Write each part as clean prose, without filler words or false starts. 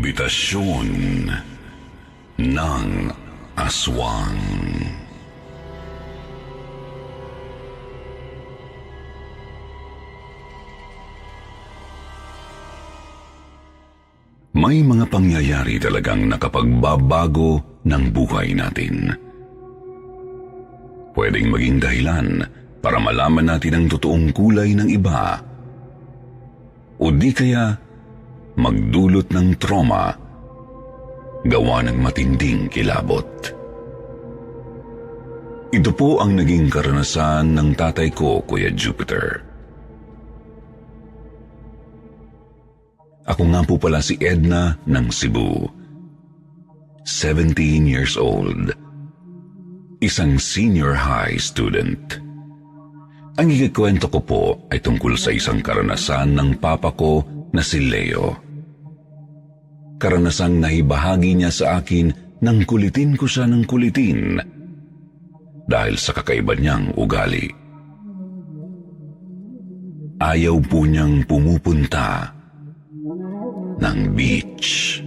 Imbitasyon ng aswang. May mga pangyayari talagang nakapagbabago ng buhay natin. Pwedeng maging dahilan para malaman natin ang totoong kulay ng iba, o di kaya magdulot ng trauma gawa ng matinding kilabot. Ito po ang naging karanasan ng tatay ko, Kuya Jupiter. Ako nga po pala si Edna ng Cebu. 17 years old. Isang senior high student. Ang ikikwento ko po ay tungkol sa isang karanasan ng papa ko na si Leo. Karanasang naibahagi niya sa akin nang kulitin ko siya ng kulitin dahil sa kakaiba niyang ugali. Ayaw po niyang pumupunta ng beach.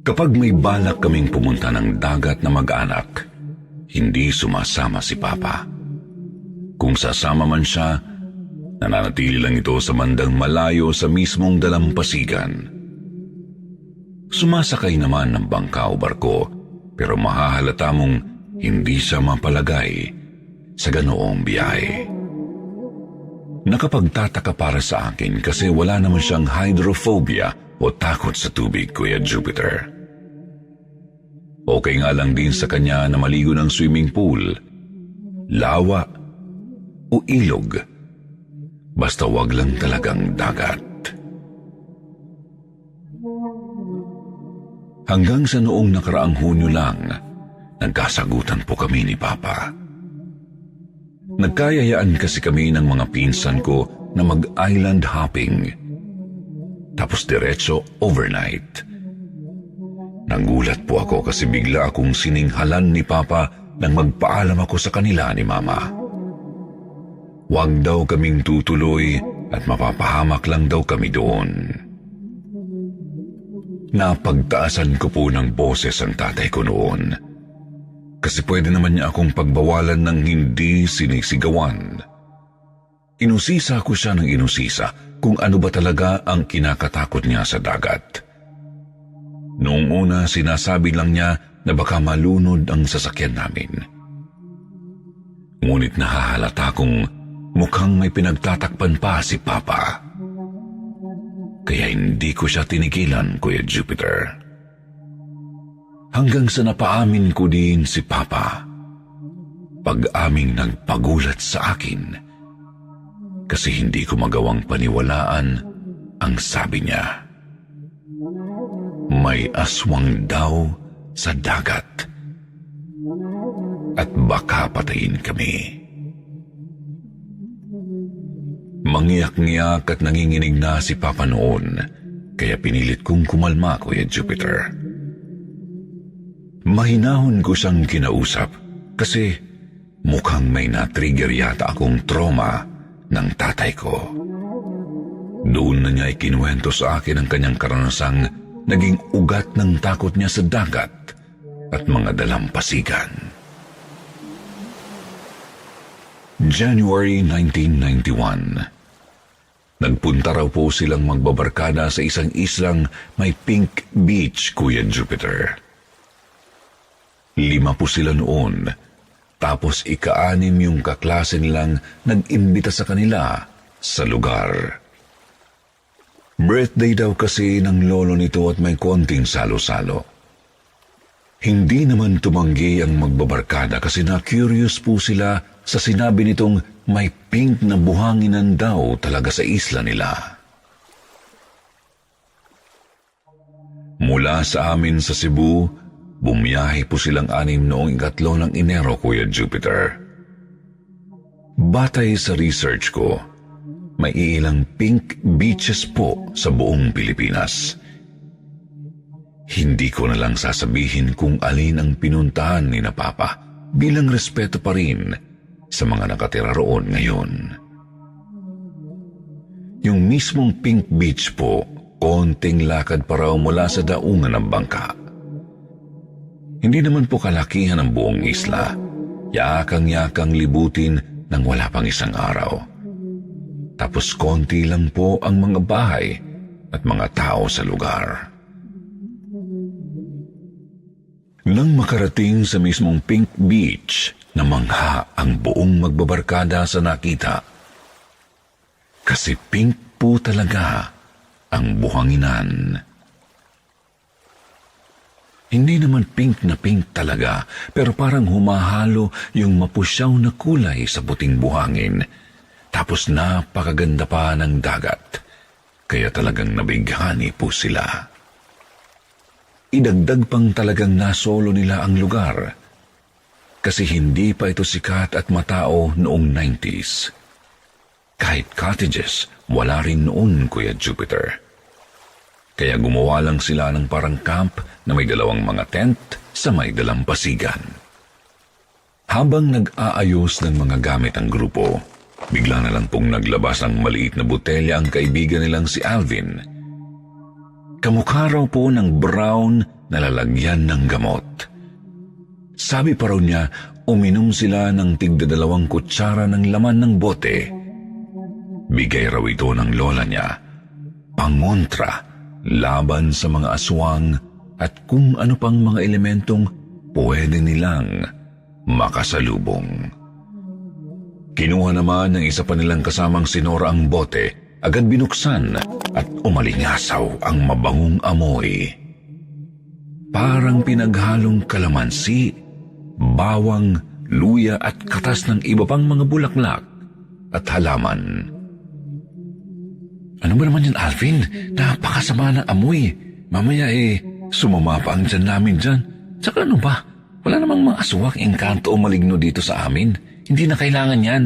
Kapag may balak kaming pumunta ng dagat na mag-anak, hindi sumasama si Papa. Kung sasama man siya, nananatili lang ito sa bandang malayo sa mismong dalampasigan. Sumasakay naman ng bangka o barko, pero mahahalata mong hindi siya mapalagay sa ganoong biyahe. Nakapagtataka para sa akin kasi wala naman siyang hydrophobia o takot sa tubig, Kuya Jupiter. Okay nga lang din sa kanya na maligo ng swimming pool, lawa o ilog, basta wag lang talagang dagat. Hanggang sa noong nakaraang Hunyo lang, nagkasagutan po kami ni Papa. Nagkayayaan kasi kami ng mga pinsan ko na mag-island hopping, tapos diretso overnight. Nagulat po ako kasi bigla akong sininghalan ni Papa nang magpaalam ako sa kanila ni Mama. Huwag daw kaming tutuloy at mapapahamak lang daw kami doon. Napagtaasan ko po ng boses ang tatay ko noon, kasi pwede naman niya akong pagbawalan ng hindi sinisigawan. Inusisa ko siya ng inusisa kung ano ba talaga ang kinakatakot niya sa dagat. Noong una, sinasabi lang niya na baka malunod ang sasakyan namin. Ngunit nahahalata kong mukhang may pinagtatakpan pa si Papa. Kaya hindi ko siya tinigilan, Kuya Jupiter. Hanggang sa napaamin ko din si Papa. Pag-aming nagpagulat sa akin kasi hindi ko magawang paniwalaan ang sabi niya. May aswang daw sa dagat at baka patayin kami. Mangiyak-ngiyak at nanginginig na si Papa noon, kaya pinilit kong kumalma, Kuya Jupiter. Mahinahon ko siyang kinausap kasi mukhang may na-trigger yata akong trauma ng tatay ko. Doon na niya ikinuwento sa akin ang kanyang karanasang naging ugat ng takot niya sa dagat at mga dalampasigan. January 1991. Nagpunta raw po silang magbabarkada sa isang islang may pink beach, Kuya Jupiter. 5 po sila noon, tapos ika-6 yung kaklase nilang nag-imbita sa kanila sa lugar. Birthday daw kasi ng lolo nito at may konting salo-salo. Hindi naman tumanggi ang magbabarkada kasi na-curious po sila sa sinabi nitong may pink na buhanginan daw talaga sa isla nila. Mula sa amin sa Cebu, bumiyahe po silang 6 noong 3 ng Enero, Kuya Jupiter. Batay sa research ko, may ilang pink beaches po sa buong Pilipinas. Hindi ko na lang sasabihin kung alin ang pinuntahan ni na Papa bilang respeto pa rin sa mga nakatira roon ngayon. Yung mismong Pink Beach po konting lakad pa raw mula sa daungan ng bangka. Hindi naman po kalakihan ang buong isla. Yakang-yakang libutin nang wala pang isang araw. Tapos konti lang po ang mga bahay at mga tao sa lugar. Nang makarating sa mismong Pink Beach, namangha ang buong magbabarkada sa nakita. Kasi pink po talaga ang buhanginan. Hindi naman pink na pink talaga, pero parang humahalo yung mapusyaw na kulay sa puting buhangin. Tapos napakaganda pa ng dagat, kaya talagang nabighani po sila. Idagdag pang talagang nasolo nila ang lugar, kasi hindi pa ito sikat at matao noong 90s. Kahit cottages, wala rin noon, Kuya Jupiter. Kaya gumawa lang sila ng parang camp na may dalawang mga tent sa may dalampasigan. Habang nag-aayos ng mga gamit ang grupo, bigla na lang pong naglabas ang maliit na botelya ang kaibigan nilang si Alvin. Kamukha raw po ng brown na lalagyan ng gamot. Sabi pa raw niya, uminom sila ng tigdadalawang kutsara ng laman ng bote. Bigay raw ito ng lola niya, pangontra, laban sa mga aswang at kung ano pang mga elementong pwede nilang makasalubong. Kinuha naman ng isa pa nilang kasamang sinora ang bote, agad binuksan at umalingasaw ang mabangong amoy. Parang pinaghalong kalamansi, bawang, luya at katas ng iba pang mga bulaklak at halaman. Ano ba naman yan, Alvin? Napakasama ng amoy. Mamaya sumama pa ang tiyan namin dyan. Tsaka ano ba? Wala namang mga aswang, engkanto o maligno dito sa amin. Hindi na kailangan yan.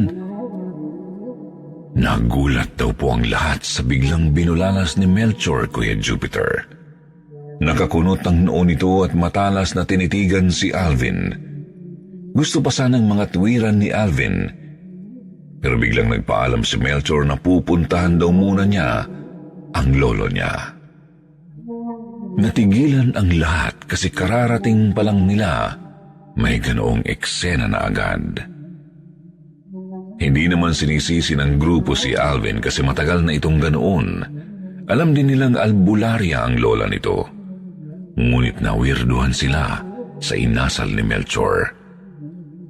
Nagulat daw po ang lahat sa biglang binulalas ni Melchor, Kuya Jupiter. Nakakunot ang noo nito at matalas na tinitigan si Alvin. Gusto pa sanang mga tuwiran ni Alvin, pero biglang nagpaalam si Melchor na pupuntahan daw muna niya ang lolo niya. Natigilan ang lahat kasi kararating pa lang nila, may ganoong eksena na agad. Hindi naman sinisisi ng grupo si Alvin kasi matagal na itong ganoon. Alam din nilang albularya ang lola nito. Ngunit nawirduhan sila sa inasal ni Melchor.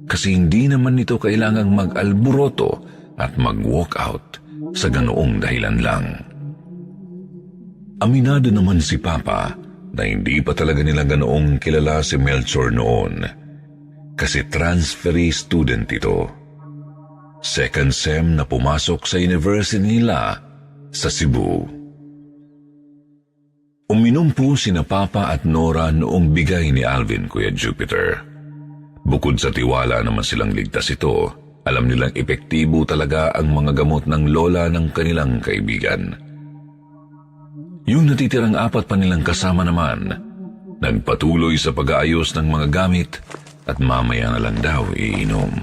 Kasi hindi naman nito kailangang mag-alburoto at mag-walk out sa ganoong dahilan lang. Aminado naman si Papa na hindi pa talaga nila ganoong kilala si Melchor noon. Kasi transferee student ito. Second sem na pumasok sa university nila sa Cebu. Uminom po sina Papa at Nora noong bigay ni Alvin, Kuya Jupiter. Bukod sa tiwala naman silang ligtas ito, alam nilang epektibo talaga ang mga gamot ng lola ng kanilang kaibigan. Yung natitirang 4 pa nilang kasama naman, nagpatuloy sa pag-aayos ng mga gamit at mamaya na lang daw iinom.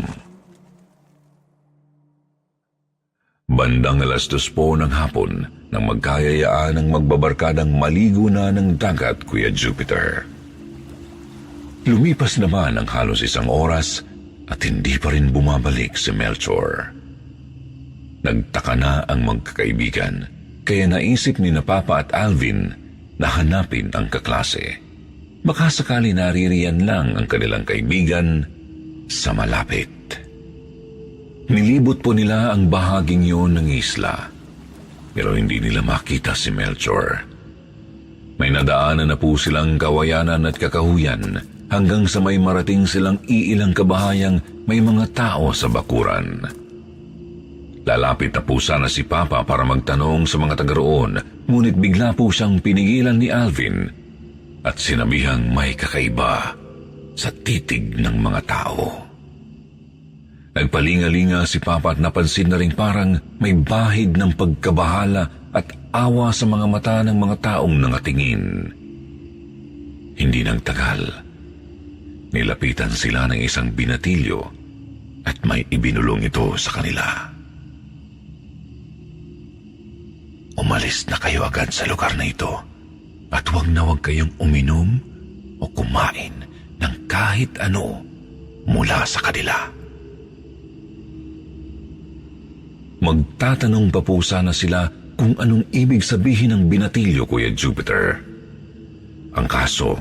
Bandang 2:00 po ng hapon nang magkayayaan ng magbabarkadang maligo na ng dagat, Kuya Jupiter. Lumipas naman ang halos 1 oras at hindi pa rin bumabalik si Melchor. Nagtaka na ang magkakaibigan, kaya naisip ni na Papa at Alvin na hanapin ang kaklase. Baka sakali naririyan lang ang kanilang kaibigan sa malapit. Nilibot po nila ang bahaging yun ng isla, pero hindi nila makita si Melchor. May nadaanan na po silang kawayanan at kakahuyan hanggang sa may marating silang iilang kabahayang may mga tao sa bakuran. Lalapit na po sana si Papa para magtanong sa mga taga roon, ngunit bigla po siyang pinigilan ni Alvin at sinabihang may kakaiba sa titig ng mga tao. Nagpalinga-linga si Papa at napansin na rin parang may bahid ng pagkabahala at awa sa mga mata ng mga taong nangatingin. Hindi nang tagal, nilapitan sila ng isang binatilyo at may ibinulong ito sa kanila. Umalis umalis na kayo agad sa lugar na ito at huwag na huwag kayong uminom o kumain ng kahit ano mula sa kanila. Magtatanong pa po sana sila kung anong ibig sabihin ng binatilyo, Kuya Jupiter. Ang kaso,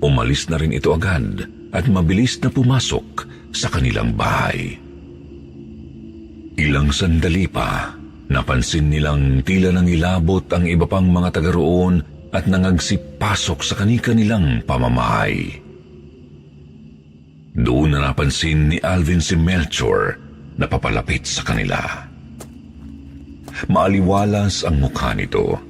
umalis na rin ito agad at mabilis na pumasok sa kanilang bahay. Ilang sandali pa, napansin nilang tila nang ilabot ang iba pang mga taga roon at nangagsipasok sa kani-kanilang pamamahay. Doon na napansin ni Alvin si Melchor na papalapit sa kanila. Maaliwalas ang mukha nito.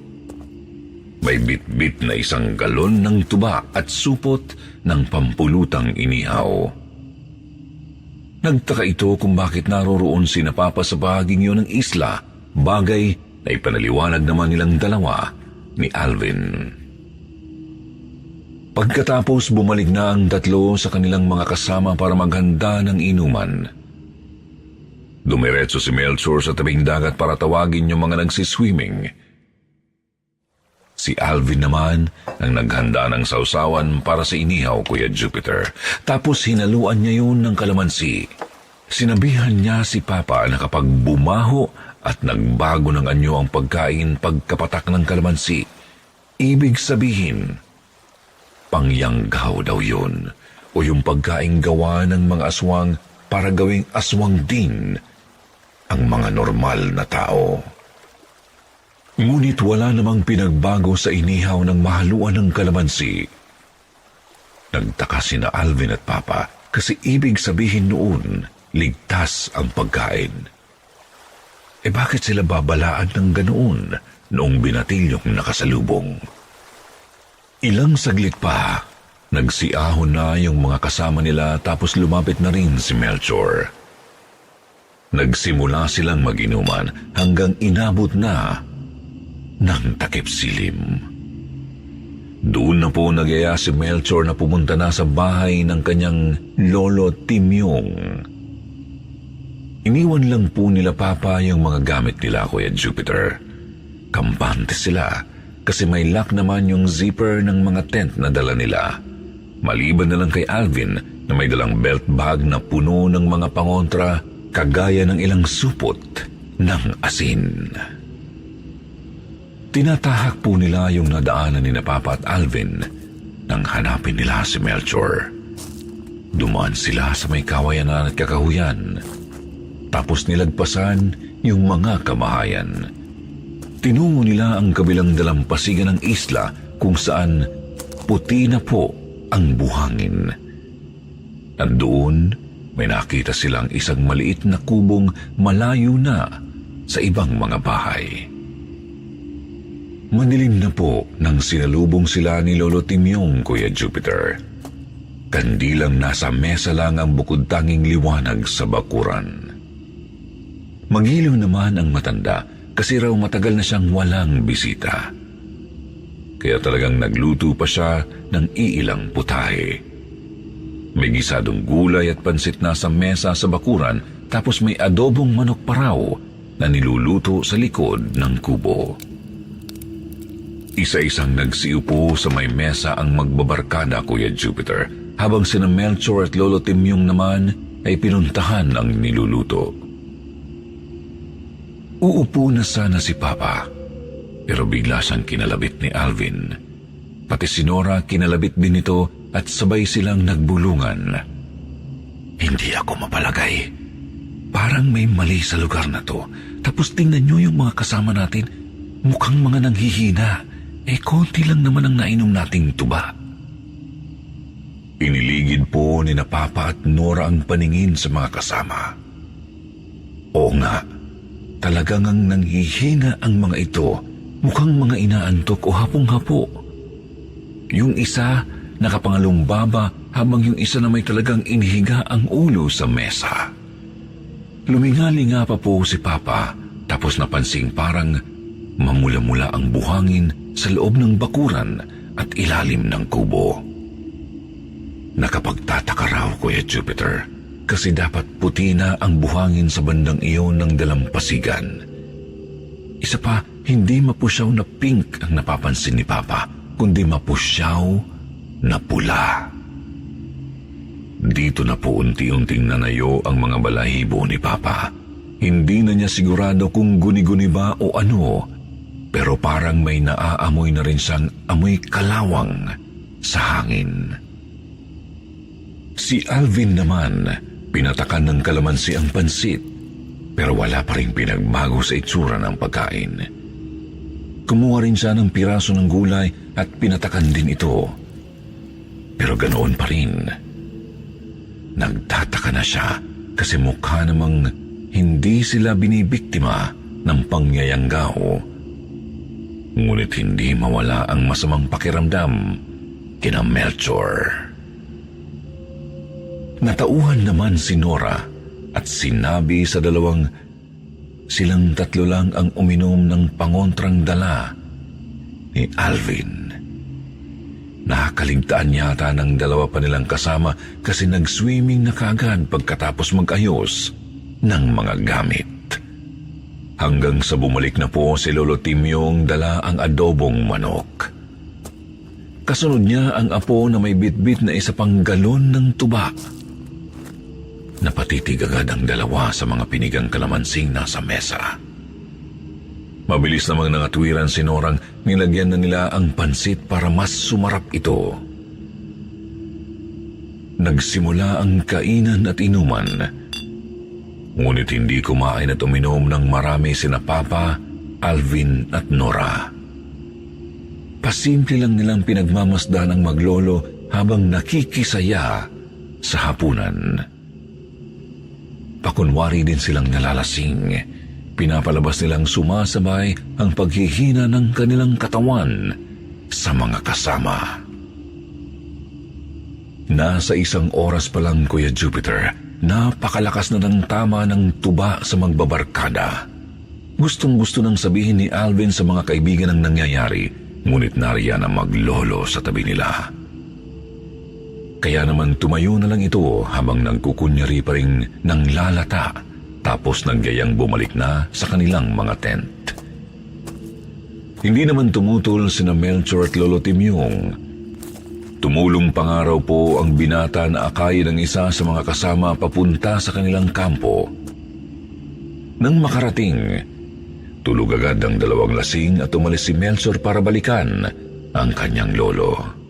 May bit-bit na 1 galon ng tuba at supot ng pampulutang inihaw. Nagtaka ito kung bakit naroroon sina Papa sa bahaging yun ng isla, bagay na ipanaliwanag naman nilang dalawa ni Alvin. Pagkatapos bumalik na ang tatlo sa kanilang mga kasama para maghanda ng inuman. Dumiretso si Melchor sa tabing dagat para tawagin yung mga nagsiswimming. Si Alvin naman ang naghanda ng sausawan para sa inihaw, Kuya Jupiter. Tapos hinaluan niya yun ng kalamansi. Sinabihan niya si Papa na kapag bumaho at nagbago ng anyo ang pagkain pagkapatak ng kalamansi, ibig sabihin, pangyanggaw daw yun o yung pagkain gawa ng mga aswang para gawing aswang din ang mga normal na tao. Ngunit wala namang pinagbago sa inihaw ng mahaluan ng kalamansi. Nagtaka sina Alvin at Papa kasi ibig sabihin noon, ligtas ang pagkain. Bakit sila babalaan ng ganoon noong binatilyong nakasalubong? Ilang saglit pa, nagsiahon na yung mga kasama nila tapos lumapit na rin si Melchor. Nagsimula silang mag-inuman hanggang inabot na ng takip silim. Doon na po nag-aya si Melchor na pumunta na sa bahay ng kanyang lolo Timyong. Iniwan lang po nila Papa yung mga gamit nila, Kuya Jupiter. Kampante sila kasi may lock naman yung zipper ng mga tent na dala nila. Maliban na lang kay Alvin na may dalang belt bag na puno ng mga pangontra kagaya ng ilang supot ng asin. Tinatahak po nila yung nadaanan ni na Papa at Alvin nang hanapin nila si Melchor. Dumaan sila sa may kawayanan at kakahuyan. Tapos nilagpasan yung mga kamahayan. Tinungo nila ang kabilang dalampasigan ng isla kung saan puti na po ang buhangin. Nandoon, may nakita silang isang maliit na kubong malayo na sa ibang mga bahay. Manilim na po nang sinalubong sila ni Lolo Timyong, Kuya Jupiter. Kandilang nasa mesa lang ang bukod tanging liwanag sa bakuran. Magiliw naman ang matanda kasi raw matagal na siyang walang bisita. Kaya talagang nagluto pa siya ng iilang putahe. May gisadong gulay at pansit na sa mesa sa bakuran tapos may adobong manok pa raw na niluluto sa likod ng kubo. Isa-isang nagsiupo sa may mesa ang magbabarkada, Kuya Jupiter, habang sina Melchor at Lolo Timyong naman ay pinuntahan ang niluluto. Uupo na sana si Papa, pero bigla siyang kinalabit ni Alvin. Pati si Nora kinalabit din ito at sabay silang nagbulungan. Hindi ako mapalagay. Parang may mali sa lugar na to. Tapos tingnan nyo yung mga kasama natin. Mukhang mga nanghihina. Konti lang naman ang nainom nating tuba. Iniligid po ni na Papa at Nora ang paningin sa mga kasama. Oo nga, talagang ang nanghihina ang mga ito. Mukhang mga inaantok o hapong-hapo. Yung isa nakapangalumbaba habang yung isa na may talagang inihiga ang ulo sa mesa. Lumingali nga pa po si Papa tapos napansing parang mamula-mula ang buhangin sa loob ng bakuran at ilalim ng kubo. Nakapagtataka raw, Kuya Jupiter, kasi dapat puti na ang buhangin sa bandang iyon ng dalampasigan. Isa pa, hindi mapusyaw na pink ang napapansin ni Papa, kundi mapusyaw na pula. Dito na po unti-unting nanayo ang mga balahibo ni Papa. Hindi na niya sigurado kung guni-guni ba o ano, pero parang may naaamoy na rin siyang amoy kalawang sa hangin. Si Alvin naman, pinatakan ng kalamansi ang pansit, pero wala pa rin pinagbago sa itsura ng pagkain. Kumuha rin siya ng piraso ng gulay at pinatakan din ito. Pero ganoon pa rin. Nagtataka na siya kasi mukha namang hindi sila binibiktima ng pangyayanggaw. Ngunit hindi mawala ang masamang pakiramdam kina Melchor. Natauhan naman si Nora at sinabi sa dalawang silang tatlo lang ang uminom ng pangontrang dala ni Alvin. Nakakaligtaan yata ng dalawa pa nilang kasama kasi nag-swimming na kaagad pagkatapos mag-ayos ng mga gamit. Hanggang sa bumalik na po si Lolo Timyong dala ang adobong manok. Kasunod niya ang apo na may bitbit na isa pang galon ng tuba. Napatitig agad ang dalawa sa mga pinigang kalamansing nasa mesa. Mabilis namang nangatwiran si Norang, nilagyan na nila ang pansit para mas sumarap ito. Nagsimula ang kainan at inuman. Ngunit hindi kumain at uminom ng marami sina Papa, Alvin at Nora. Pasimple lang nilang pinagmamasdan ang maglolo habang nakikisaya sa hapunan. Pakunwari din silang nalalasing. Pinapalabas nilang sumasabay ang paghihina ng kanilang katawan sa mga kasama. Nasa 1 oras pa lang, Kuya Jupiter, napakalakas na ng tama ng tuba sa magbabarkada. Gustong-gusto nang sabihin ni Alvin sa mga kaibigan ang nangyayari, ngunit nariyan ang maglolo sa tabi nila. Kaya naman tumayo na lang ito habang nagkukunyari pa rin ng lalata, tapos nagyayang bumalik na sa kanilang mga tent. Hindi naman tumutol sina Melchor at Lolo Timyong. Tumulong pangaraw po ang binata na akayin ng isa sa mga kasama papunta sa kanilang kampo. Nang makarating, tulog agad ang dalawang lasing at umalis si Melchor para balikan ang kanyang lolo.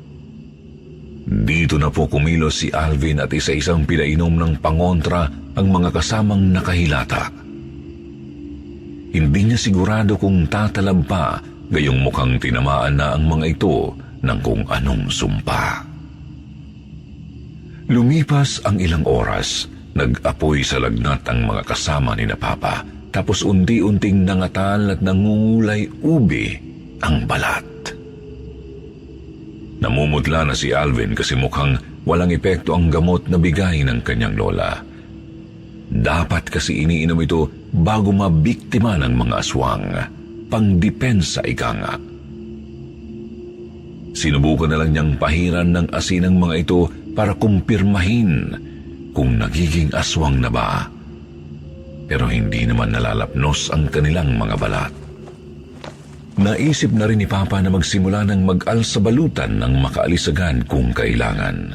Dito na po kumilos si Alvin at isa-isang pinainom ng pangontra ang mga kasamang nakahilata. Hindi niya sigurado kung tatalab pa, gayong mukhang tinamaan na ang mga ito ng kung anong sumpa. Lumipas ang ilang oras, nag-apoy sa lagnat ang mga kasama ni na Papa, tapos unti-unting nangatal at nangungulay ubi ang balat. Namumutla na si Alvin kasi mukhang walang epekto ang gamot na bigay ng kanyang lola. Dapat kasi iniinom ito bago mabiktima ng mga aswang. Pangdepensa ika nga. Sinubukan na lang niyang pahiran ng asin ang mga ito para kumpirmahin kung nagiging aswang na ba. Pero hindi naman nalalapnos ang kanilang mga balat. Naisip na rin ni Papa na magsimula ng mag-alsabalutan ng makaalisagan kung kailangan.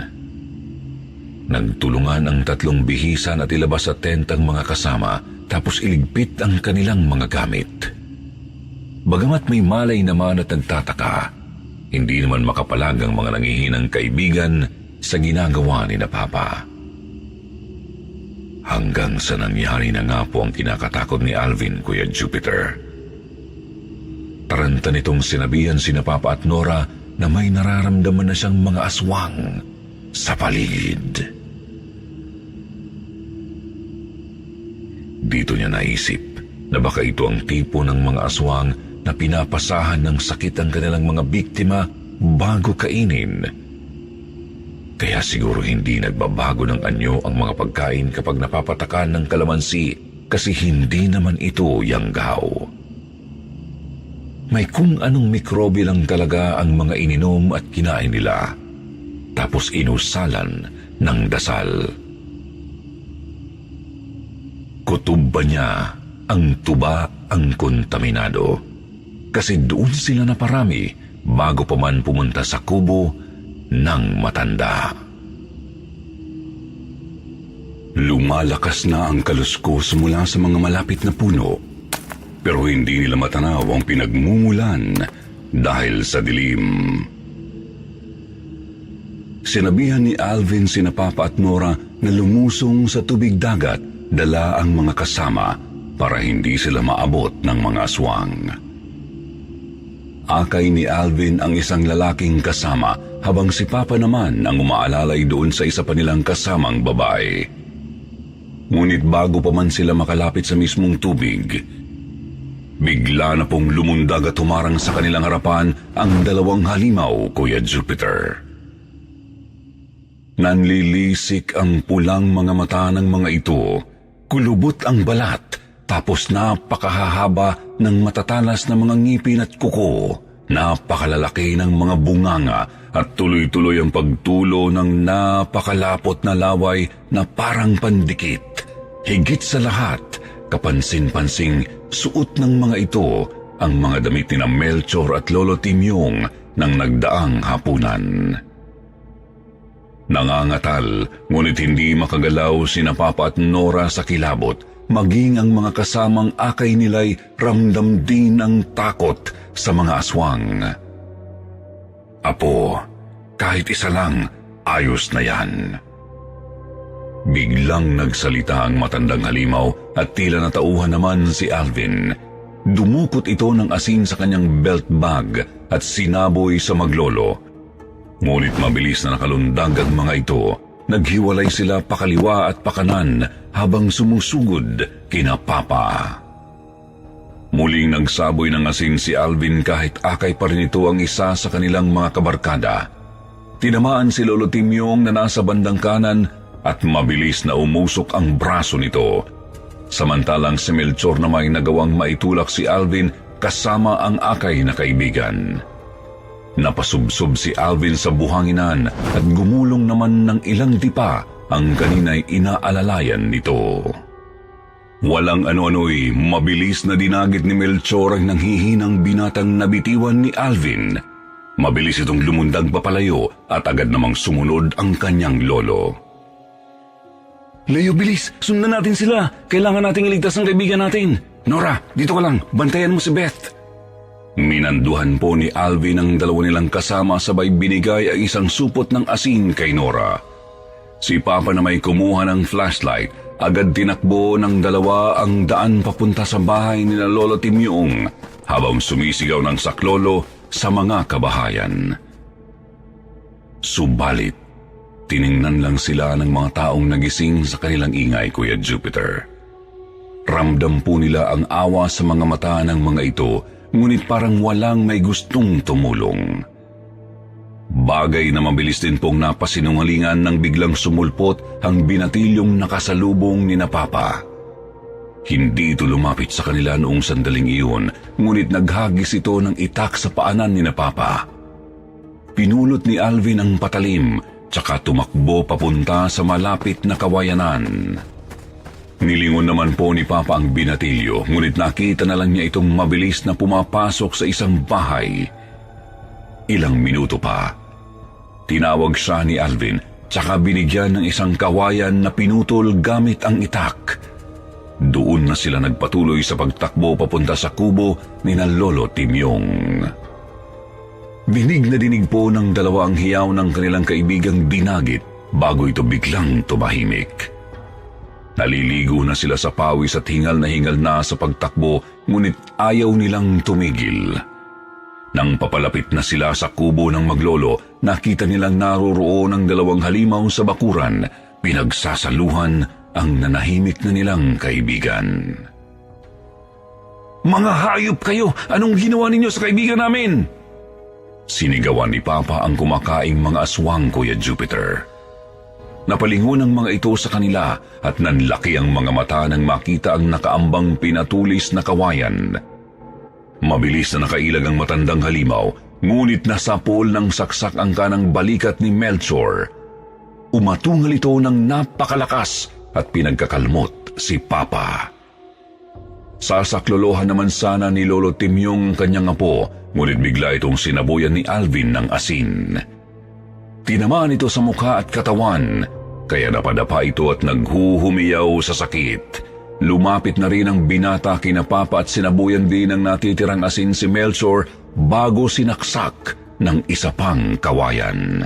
Nagtulungan ang 3 bihisan at ilabas sa tent ang mga kasama, tapos iligpit ang kanilang mga gamit. Bagamat may malay naman at nagtataka, hindi naman makapalag ang mga nangihinang kaibigan sa ginagawa ni na Papa. Hanggang sa nangyari na nga po ang kinakatakot ni Alvin, Kuya Jupiter. Taranta nitong sinabihan sina Papa at Nora na may nararamdaman na siyang mga aswang sa paligid. Dito niya naisip na baka ito ang tipo ng mga aswang na pinapasahan ng sakit ang kanilang mga biktima bago kainin. Kaya siguro hindi nagbabago ng anyo ang mga pagkain kapag napapatakan ng kalamansi kasi hindi naman ito yanggaw. May kung anong mikrobe lang talaga ang mga ininom at kinain nila, tapos inusalan ng dasal. Kutob ba niya ang tuba ang kontaminado. Kasi doon sila naparami bago pa man pumunta sa kubo ng matanda. Lumalakas na ang kaluskos mula sa mga malapit na puno, pero hindi nila matanaw ang pinagmumulan dahil sa dilim. Sinabihan ni Alvin sina Papa at Nora na lumusong sa tubig dagat, dala ang mga kasama para hindi sila maabot ng mga aswang. Akay ni Alvin ang isang lalaking kasama, habang si Papa naman ang umaalalay doon sa isa pa nilang kasamang babae. Ngunit bago pa man sila makalapit sa mismong tubig, bigla na pong lumundag at humarang sa kanilang harapan ang dalawang halimaw, Kuya Jupiter. Nanlilisik ang pulang mga mata ng mga ito, kulubot ang balat, tapos napakahahaba ng matatalas na mga ngipin at kuko, napakalalaki ng mga bunganga at tuloy-tuloy ang pagtulo ng napakalapot na laway na parang pandikit. Higit sa lahat, kapansin-pansing suot ng mga ito ang mga damit ni Melchor at Lolo Timyong ng nagdaang hapunan. Nangangatal, ngunit hindi makagalaw sina Papa at Nora sa kilabot, maging ang mga kasamang akay nila'y ramdam din ang takot sa mga aswang. Apo, kahit isa lang, ayos na yan. Biglang nagsalita ang matandang halimaw at tila natauhan naman si Alvin. Dumukot ito ng asin sa kanyang belt bag at sinaboy sa maglolo. Ngunit mabilis na nakalundag ang mga ito. Naghiwalay sila pakaliwa at pakanan habang sumusugod kina Papa. Muling nagsaboy ng asin si Alvin kahit akay pa rin ito ang isa sa kanilang mga kabarkada. Tinamaan si Lolo Timyong na nasa bandang kanan at mabilis na umusok ang braso nito. Samantalang si Melchor na may nagawang maitulak si Alvin kasama ang akay na kaibigan. Napasubsob si Alvin sa buhanginan at gumulong naman ng ilang dipa ang kanina'y inaalalayan nito. Walang ano-ano'y mabilis na dinagit ni Melchor ang nanghihinang binatang nabitiwan ni Alvin. Mabilis itong lumundag papalayo at agad namang sumunod ang kanyang lolo. Leo, bilis! Sundan natin sila! Kailangan nating iligtas ang kaibigan natin! Nora, dito ka lang! Bantayan mo si Beth! Minanduhan po ni Alvin ang dalawa nilang kasama sabay binigay ang isang supot ng asin kay Nora. Si Papa na may kumuha ng flashlight, agad tinakbo ng dalawa ang daan papunta sa bahay ni Lolo Timyong habang sumisigaw ng saklolo sa mga kabahayan. Subalit, tiningnan lang sila ng mga taong nagising sa kanilang ingay, Kuya Jupiter. Ramdam po nila ang awa sa mga mata ng mga ito, ngunit parang walang may gustong tumulong. Bagay na mabilis din pong napasinungalingan nang biglang sumulpot ang binatilyong nakasalubong ni na Papa. Hindi ito lumapit sa kanila noong sandaling iyon, ngunit naghagis ito ng itak sa paanan ni na Papa. Pinulot ni Alvin ang patalim, tsaka tumakbo papunta sa malapit na kawayanan. Nilingon naman po ni Papa ang binatilyo, ngunit nakita na lang niya itong mabilis na pumapasok sa isang bahay. Ilang minuto pa, tinawag siya ni Alvin, tsaka binigyan ng isang kawayan na pinutol gamit ang itak. Doon na sila nagpatuloy sa pagtakbo papunta sa kubo ni na Lolo Timyong. Dinig na dinig po ng dalawa ang hiyaw ng kanilang kaibigang dinagit bago ito biglang tumahimik. Naliligo na sila sa pawis at hingal na sa pagtakbo, ngunit ayaw nilang tumigil. Nang papalapit na sila sa kubo ng maglolo, nakita nilang naroroon ang dalawang halimaw sa bakuran, pinagsasaluhan ang nanahimik na nilang kaibigan. Mga hayop kayo! Anong ginawa ninyo sa kaibigan namin? Sinigawan ni Papa ang kumakaing mga aswang, Kuya Jupiter. Napalingon ang mga ito sa kanila at nanlaki ang mga mata nang makita ang nakaambang pinatulis na kawayan. Mabilis na nakailag ang matandang halimaw, ngunit nasapol ng saksak ang kanang balikat ni Melchor. Umatungal ito ng napakalakas at pinagkakalmot si Papa. Sasaklolohan naman sana ni Lolo Timyong kanyang apo, ngunit bigla itong sinabuyan ni Alvin ng asin. Tinamaan ito sa mukha at katawan, kaya napadapa ito at naghuhumiyaw sa sakit. Lumapit na rin ang binata kina Papa at sinabuyan din ng natitirang asin si Melchor bago sinaksak ng isa pang kawayan.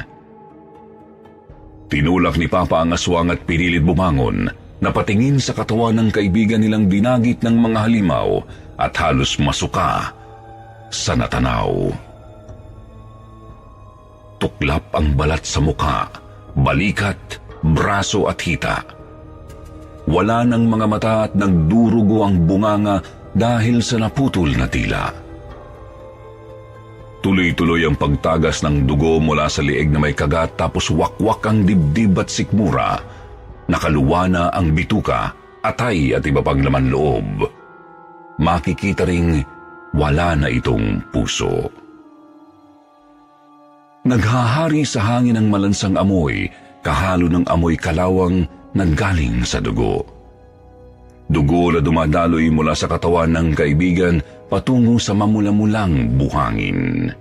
Tinulak ni Papa ang aswang at pinilit bumangon. Napatingin sa katawan ng kaibigan nilang dinagit ng mga halimaw at halos masuka sa natanaw. Tuklap ang balat sa mukha, balikat, braso at hita. Wala ng mga mata at nagdurugo ang bunganga dahil sa naputol na dila. Tuloy-tuloy ang pagtagas ng dugo mula sa lieg na may kagat tapos wakwak ang dibdib at sikmura. Nakaluwa na ang bituka, atay at iba pang laman loob. Makikita ring wala na itong puso. Naghahari sa hangin ang malansang amoy, kahalo ng amoy kalawang nanggaling sa dugo. Dugo na dumadaloy mula sa katawan ng kaibigan patungo sa mamula-mulang buhangin.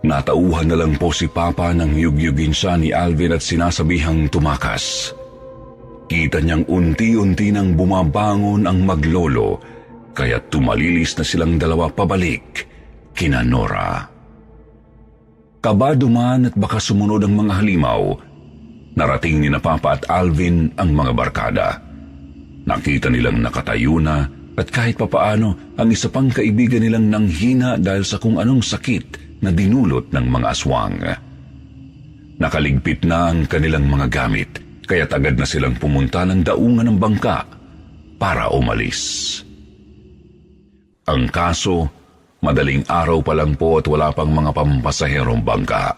Natauhan na lang po si Papa nang yugyugin siya ni Alvin at sinasabihang tumakas. Kita niyang unti-unti nang bumabangon ang maglolo, kaya tumalilis na silang dalawa pabalik kina Nora. Kabado man at baka sumunod ang mga halimaw, narating ni na Papa at Alvin ang mga barkada. Nakita nilang nakatayo na at kahit papaano ang isa pang kaibigan nilang nanghina dahil sa kung anong sakit na dinulot ng mga aswang. Nakaligpit na ang kanilang mga gamit, kaya't agad na silang pumunta ng daungan ng bangka para umalis. Ang kaso, madaling araw pa lang po at wala pang mga pampasaherong bangka.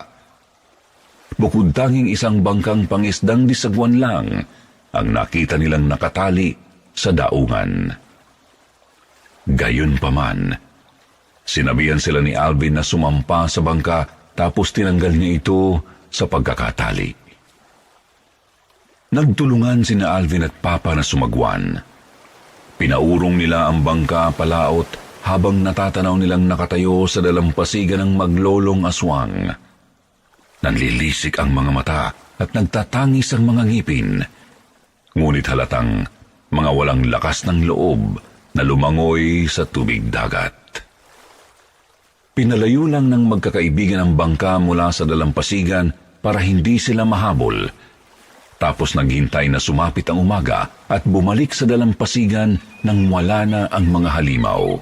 Bukod tanging isang bangkang pangisdang disagwan lang ang nakita nilang nakatali sa daungan. Gayunpaman, sinabihan sila ni Alvin na sumampa sa bangka tapos tinanggal niya ito sa pagkakatali. Nagtulungan sina Alvin at Papa na sumagwan. Pinaurong nila ang bangka palaot habang natatanaw nilang nakatayo sa dalampasigan ng maglolong aswang. Nanlilisik ang mga mata at nagtatangis ang mga ngipin. Ngunit halatang mga walang lakas ng loob na lumangoy sa tubig dagat. Pinalayo lang ng magkakaibigan ang bangka mula sa dalampasigan para hindi sila mahabol. Tapos naghintay na sumapit ang umaga at bumalik sa dalampasigan nang wala na ang mga halimaw.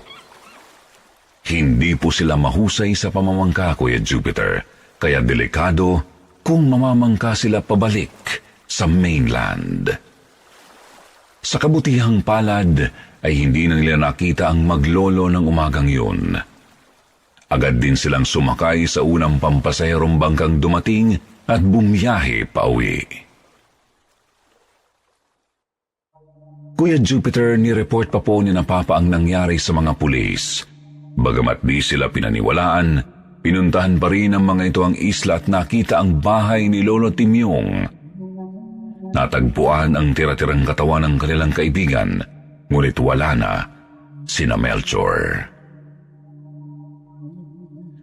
Hindi po sila mahusay sa pamamangka, Kuya Jupiter, kaya delikado kung mamamangka sila pabalik sa mainland. Sa kabutihang palad ay hindi na nila nakita ang maglolo ng umagang yun. Agad din silang sumakay sa unang pampasaherong bangkang dumating at bumiyahe pauwi. Kuya Jupiter, ni-report pa po ni na Papa ang nangyari sa mga pulis. Bagamat di sila pinaniwalaan, pinuntahan pa rin ng mga ito ang isla at nakita ang bahay ni Lolo Timyong. Natagpuan ang tira-tirang katawan ng kanilang kaibigan, ngunit wala na sina Melchor.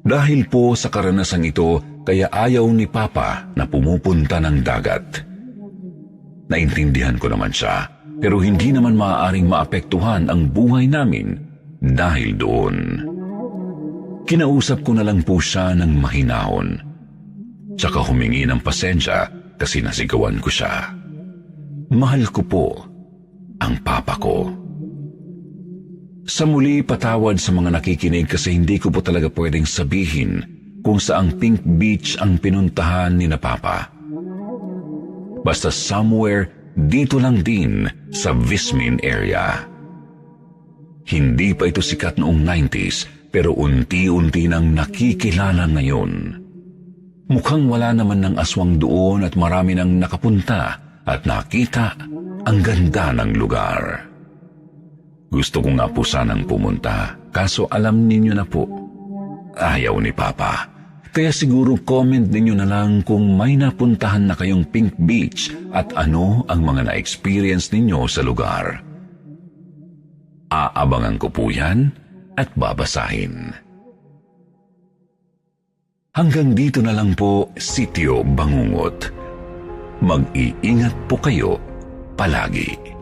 Dahil po sa karanasang ito, kaya ayaw ni Papa na pumupunta ng dagat. Naintindihan ko naman siya, pero hindi naman maaaring maapektuhan ang buhay namin dahil doon. Kinausap ko na lang po siya ng mahinahon. Tsaka humingi ng pasensya kasi nasigawan ko siya. Mahal ko po ang Papa ko. Sa muli, patawad sa mga nakikinig kasi hindi ko po talaga pwedeng sabihin kung saang Pink Beach ang pinuntahan ni na Papa. Basta somewhere dito lang din sa Vismin area. Hindi pa ito sikat noong 90s pero unti-unti nang nakikilala ngayon. Mukhang wala naman ng aswang doon at marami nang nakapunta at nakita ang ganda ng lugar. Gusto ko nga po sanang pumunta, kaso alam ninyo na po, ayaw ni Papa. Kaya siguro comment ninyo na lang kung may napuntahan na kayong Pink Beach at ano ang mga na-experience ninyo sa lugar. Aabangan ko po yan at babasahin. Hanggang dito na lang po, Sityo Bangungot. Mag-iingat po kayo palagi.